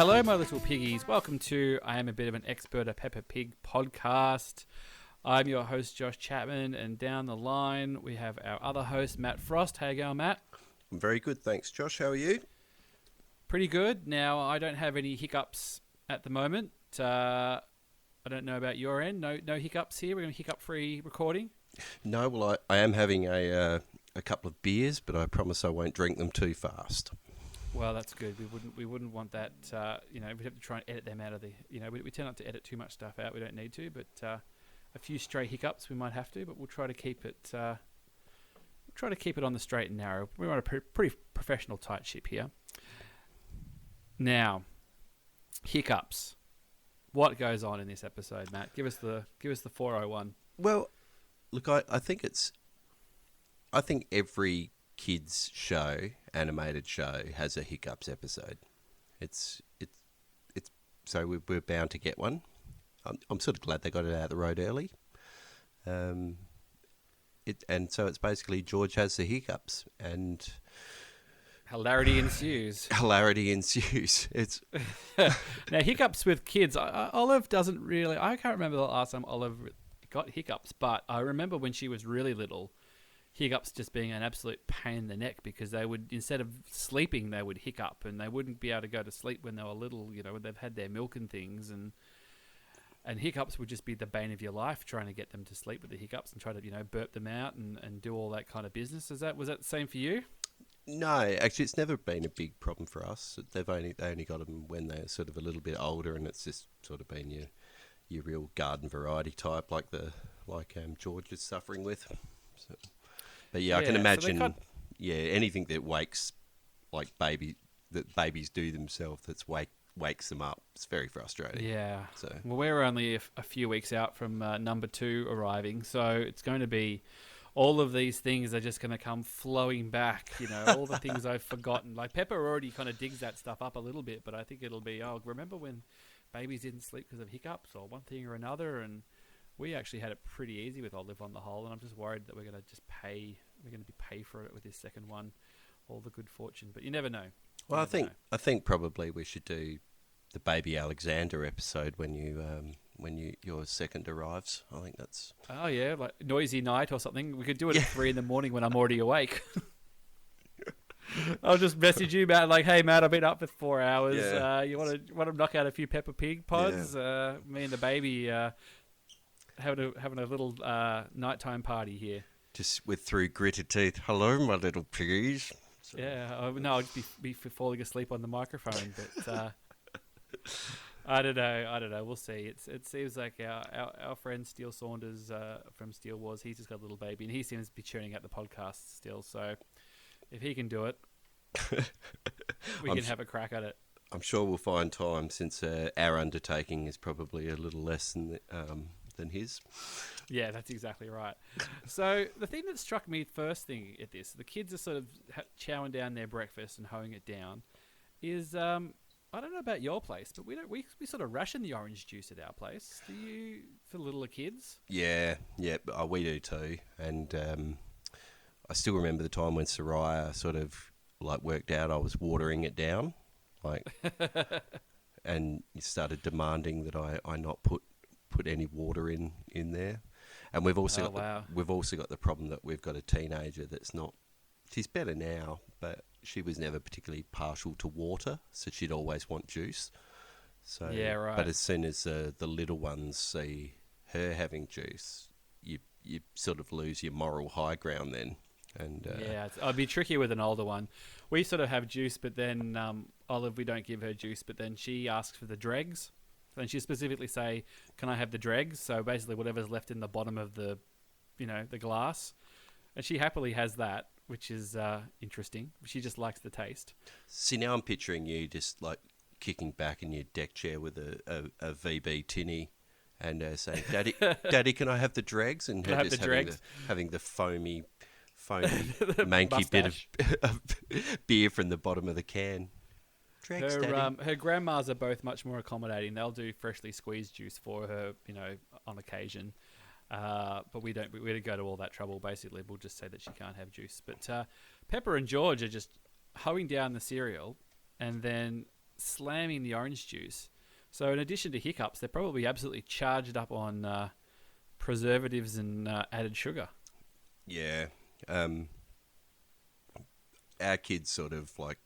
Hello, my little piggies. Welcome to I Am a Bit of an Expert, a Peppa Pig podcast. I'm your host, Josh Chapman, and down the line we have our other host, Matt Frost. How you going, Matt? I'm very good, thanks, Josh. How are you? Pretty good. Now, I don't have any hiccups at the moment. I don't know about your end. No hiccups here. We're going to hiccup-free recording. No, well, I am having a couple of beers, but I promise I won't drink them too fast. Well, that's good. We wouldn't want that. We'd have to try and edit them out of the. We tend not to edit too much stuff out. We don't need to, but a few stray hiccups we might have to. But we'll try to keep it. On the straight and narrow. We're on a pretty professional, tight ship here. Now, hiccups. What goes on in this episode, Matt? Give us the 401. Well, look, I think every kids show, animated show, has a hiccups episode. It's so we're bound to get one. I'm sort of glad they got it out of the road early. And so it's basically George has the hiccups and hilarity ensues. It's now hiccups with kids. Olive doesn't really. I can't remember the last time Olive got hiccups, but I remember when she was really little, hiccups just being an absolute pain in the neck because they would, instead of sleeping, they would hiccup and they wouldn't be able to go to sleep when they were little. When they've had their milk and things, and hiccups would just be the bane of your life trying to get them to sleep with the hiccups and try to burp them out and do all that kind of business. Was that the same for you? No, actually, it's never been a big problem for us. They only got them when they're sort of a little bit older, and it's just sort of been your real garden variety type, like George is suffering with. So, but yeah, I can imagine. Anything that wakes that babies do themselves that wakes them up. It's very frustrating. Yeah. So well, we're only a few weeks out from number 2 arriving, so it's going to be. All of these things are just going to come flowing back, all the things I've forgotten. Like Peppa already kind of digs that stuff up a little bit, but I think it'll be, remember when babies didn't sleep because of hiccups or one thing or another? And we actually had it pretty easy with Olive on the whole, and I'm just worried that we're going to pay for it with this second one, all the good fortune. But you never know. Well, I think probably we should do the baby Alexander episode when your second arrives. I think that's... Oh, yeah, like noisy night or something. We could do it at 3 a.m. when I'm already awake. I'll just message you, Matt, like, hey, Matt, I've been up for 4 hours. Yeah. You want to knock out a few Peppa Pig pods? Yeah. Me and the baby having a little nighttime party here. Just through gritted teeth. Hello, my little piggies. So. Yeah, no, I'll just be falling asleep on the microphone, but... I don't know. We'll see. It seems like our friend Steele Saunders from Steel Wars, he's just got a little baby, and he seems to be churning out the podcast still. So if he can do it, we can have a crack at it. I'm sure we'll find time, since our undertaking is probably a little less than his. Yeah, that's exactly right. So the thing that struck me first thing at this, the kids are sort of chowing down their breakfast and hoeing it down, is... I don't know about your place, but we sort of ration the orange juice at our place. Do you, for littler kids? Yeah, we do too. And I still remember the time when Soraya sort of worked out I was watering it down, and you started demanding that I not put any water in there. And we've also got the problem that we've got a teenager that's not. She's better now, but she was never particularly partial to water, so she'd always want juice. So, yeah, right. But as soon as the little ones see her having juice, you sort of lose your moral high ground then. And yeah, it'd be tricky with an older one. We sort of have juice, but then Olive, we don't give her juice, but then she asks for the dregs. And she specifically say, "Can I have the dregs?" So basically, whatever's left in the bottom of the glass, and she happily has that. Which is interesting. She just likes the taste. See, now I'm picturing you just kicking back in your deck chair with a VB tinny and saying, Daddy, can I have the dregs? And her just having the foamy manky bit of beer from the bottom of the can. Dregs, Daddy. Her grandmas are both much more accommodating. They'll do freshly squeezed juice for her, on occasion. But we don't go to all that trouble. Basically, we'll just say that she can't have juice. But Peppa and George are just hoeing down the cereal and then slamming the orange juice. So in addition to Hiccups, they're probably absolutely charged up on preservatives and added sugar. Yeah. Our kids sort of like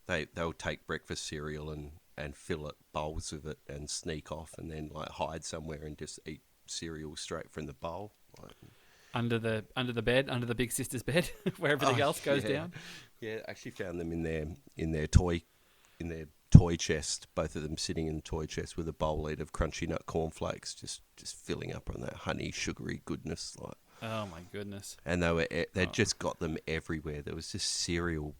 they'll take breakfast cereal and fill it bowls of it and sneak off and then like hide somewhere and just eat cereal straight from the bowl. Like, under the bed, under the big sister's bed, where everything else goes down. Yeah, I actually found them in their toy chest. Both of them sitting in the toy chest with a bowl lid of crunchy nut cornflakes, just filling up on that honey sugary goodness. Like, oh my goodness! And they'd just got them everywhere. There was just cereal,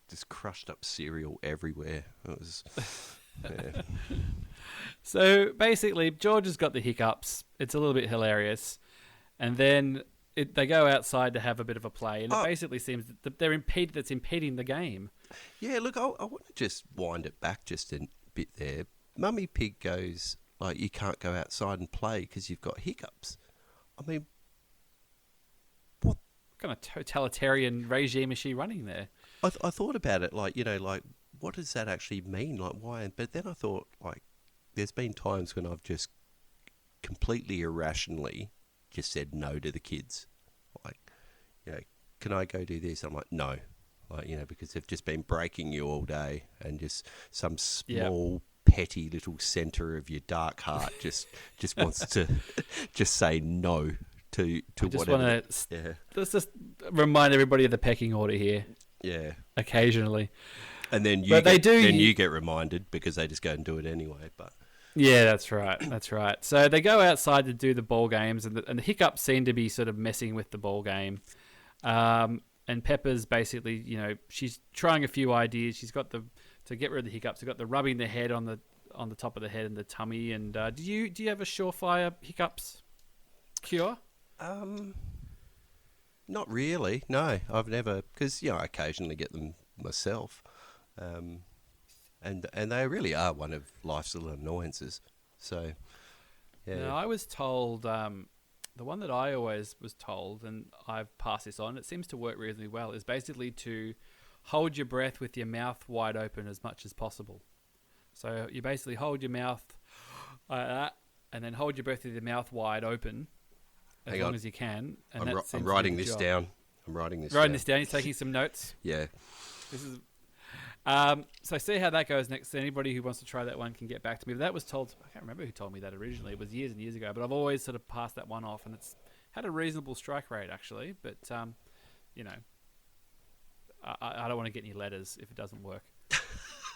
just crushed up cereal everywhere. It was. Yeah. So basically, George has got the hiccups. It's a little bit hilarious. And then they go outside to have a bit of a play. And it basically seems that that's impeding the game. Yeah, look, I want to just wind it back just a bit there. Mummy Pig goes, like, you can't go outside and play because you've got hiccups. I mean, what kind of totalitarian regime is she running there? I thought about it, like, like, what does that actually mean? Like, why? But then I thought, like, there's been times when I've just completely irrationally just said no to the kids. Like, can I go do this? I'm like, no. Like, because they've just been breaking you all day and just some small, petty little centre of your dark heart just wants to just say no to whatever. Let's just remind everybody of the pecking order here. Yeah. Occasionally. And then you get reminded because they just go and do it anyway. But yeah, that's right. That's right. So they go outside to do the ball games, and the hiccups seem to be sort of messing with the ball game. And Peppa's basically, she's trying a few ideas. She's got to get rid of the hiccups. She's got the rubbing the head on the top of the head and the tummy. And do you have a surefire hiccups cure? Not really. No, I've never, because I occasionally get them myself. And they really are one of life's little annoyances. So, yeah. Now, I was told, the one that I always was told, and I've passed this on, it seems to work reasonably well, is basically to hold your breath with your mouth wide open as much as possible. So you basically hold your mouth like that, and then hold your breath with your mouth wide open as long as you can. And I'm writing this down. I'm writing this down. He's taking some notes. Yeah. This is... so see how that goes next. Anybody who wants to try that one can get back to me. But that was told, I can't remember who told me that originally. It was years and years ago, but I've always sort of passed that one off, and it's had a reasonable strike rate actually. But I don't want to get any letters if it doesn't work.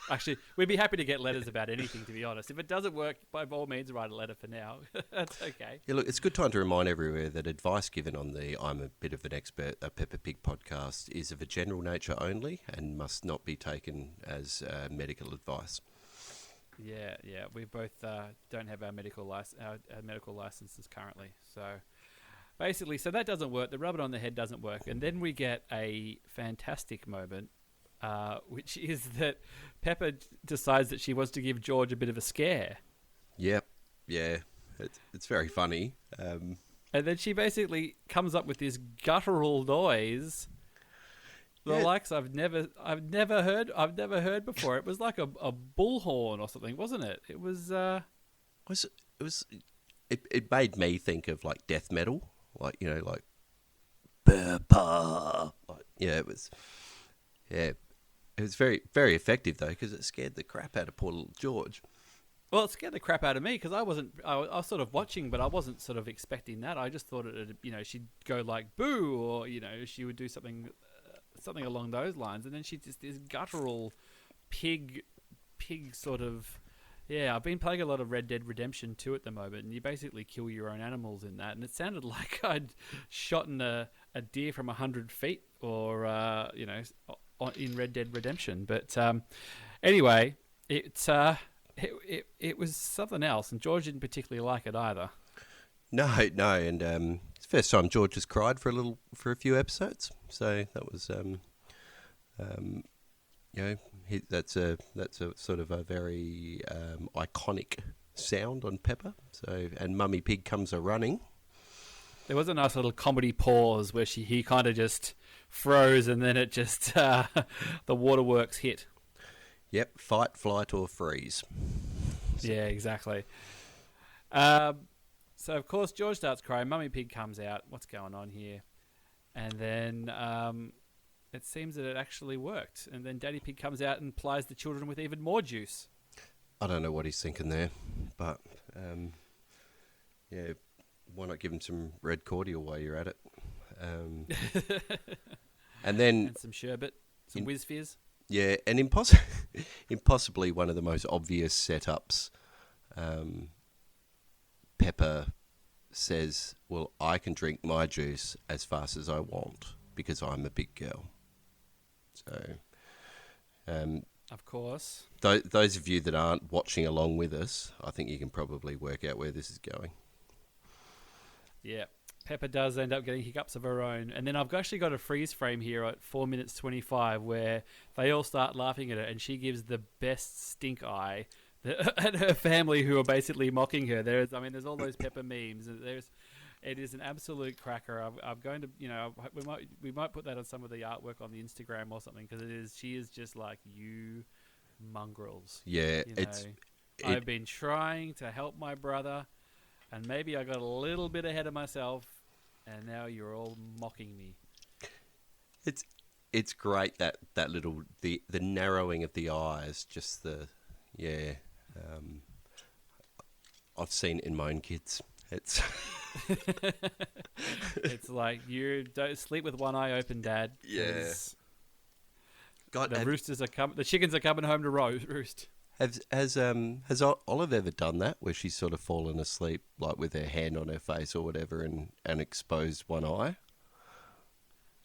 Actually, we'd be happy to get letters about anything, to be honest. If it doesn't work, by all means, write a letter for now. That's okay. Yeah, look, it's a good time to remind everywhere that advice given on the I'm a Bit of an Expert, a Peppa Pig podcast is of a general nature only and must not be taken as medical advice. Yeah. We both don't have our medical licenses currently. So basically, that doesn't work. The rub it on the head doesn't work. And then we get a fantastic moment, which is that Peppa decides that she wants to give George a bit of a scare. Yep. Yeah. It's very funny. And then she basically comes up with this guttural noise, the likes I've never heard before. It was like a bullhorn or something, wasn't it? It was. It made me think of like death metal, like like Peppa. It was. Yeah. It was very, very effective, though, because it scared the crap out of poor little George. Well, it scared the crap out of me because I was sort of watching, but I wasn't sort of expecting that. I just thought she'd go like boo, or, she would do something along those lines. And then she just this guttural pig sort of, I've been playing a lot of Red Dead Redemption 2 at the moment, and you basically kill your own animals in that. And it sounded like I'd shot a deer from 100 feet or, in Red Dead Redemption. But anyway, it was something else, and George didn't particularly like it either. No, and it's the first time George has cried for a few episodes. So that was that's a sort of a very iconic sound on Peppa. So, and Mummy Pig comes a running. There was a nice little comedy pause where he kind of just froze, and then it just the waterworks hit. Yep, fight, flight, or freeze. Yeah, exactly. So of course George starts crying. Mummy Pig comes out. What's going on here? And then it seems that it actually worked. And then Daddy Pig comes out and plies the children with even more juice. I don't know what he's thinking there, but yeah, why not give him some red cordial while you're at it? And then and some sherbet, some whiz fizz. Yeah, and impossibly one of the most obvious setups. Peppa says, "Well, I can drink my juice as fast as I want because I'm a big girl." So, of course, those of you that aren't watching along with us, I think you can probably work out where this is going. Yeah. Peppa does end up getting hiccups of her own. And then I've actually got a freeze frame here at 4 minutes 25 where they all start laughing at her and she gives the best stink eye at her family who are basically mocking her. There's all those Peppa memes. It is an absolute cracker. I'm going to, we might put that on some of the artwork on the Instagram or something because she is just like, you mongrels. Yeah, I've been trying to help my brother and maybe I got a little bit ahead of myself. And now you're all mocking me. It's great that little the narrowing of the eyes, just I've seen it in my own kids. It's it's like you don't sleep with one eye open, Dad. Yeah. God, the chickens are coming home to roost. Has Olive ever done that where she's sort of fallen asleep like with her hand on her face or whatever and exposed one eye?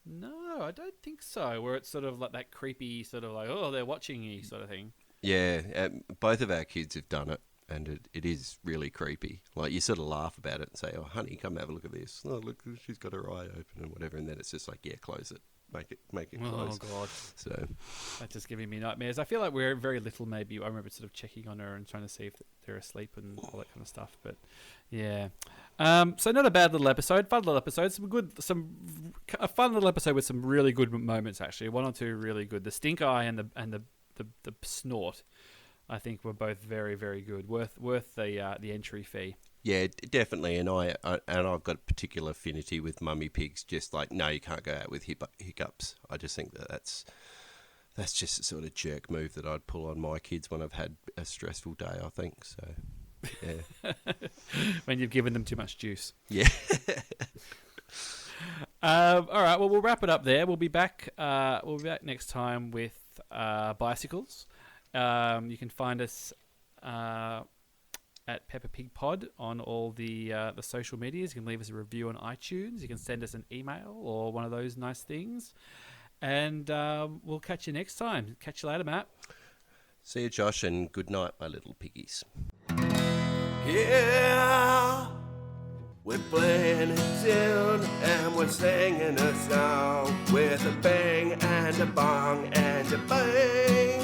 No, I don't think so. Where it's sort of like that creepy sort of like, oh, they're watching you sort of thing. Yeah, both of our kids have done it and it is really creepy. Like you sort of laugh about it and say, oh honey, come have a look at this. Oh look, she's got her eye open and whatever, and then it's just like, yeah, close it. Make it close. Oh God! So that's just giving me nightmares. I feel like we're very little. Maybe I remember sort of checking on her and trying to see if they're asleep and all that kind of stuff. But yeah, so not a bad little episode. Fun little episode. A fun little episode with some really good moments. Actually, one or two really good. The stink eye and the snort, I think, were both very very good. Worth the entry fee. Yeah, definitely, and I've got a particular affinity with Mummy Pigs. Just like, no, you can't go out with hiccups. I just think that's just a sort of jerk move that I'd pull on my kids when I've had a stressful day. I think so. Yeah. When you've given them too much juice. Yeah. All right. Well, we'll wrap it up there. We'll be back. We'll be back next time with bicycles. You can find us at Peppa Pig Pod on all the social medias. You can leave us a review on iTunes. You can send us an email or one of those nice things. And we'll catch you next time. Catch you later, Matt. See you, Josh, and good night, my little piggies. Yeah, we're playing a tune and we're singing a song with a bang and a bong and a bang.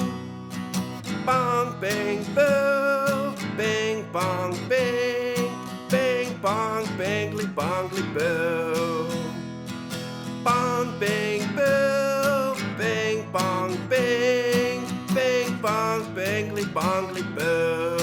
Bong, bang, boo, bing, bong, bing, bing, bong, bingly, bongly, boo. Bong, bing, boo, bing, bong, bing, bing, bong, bingly, bongly, boo.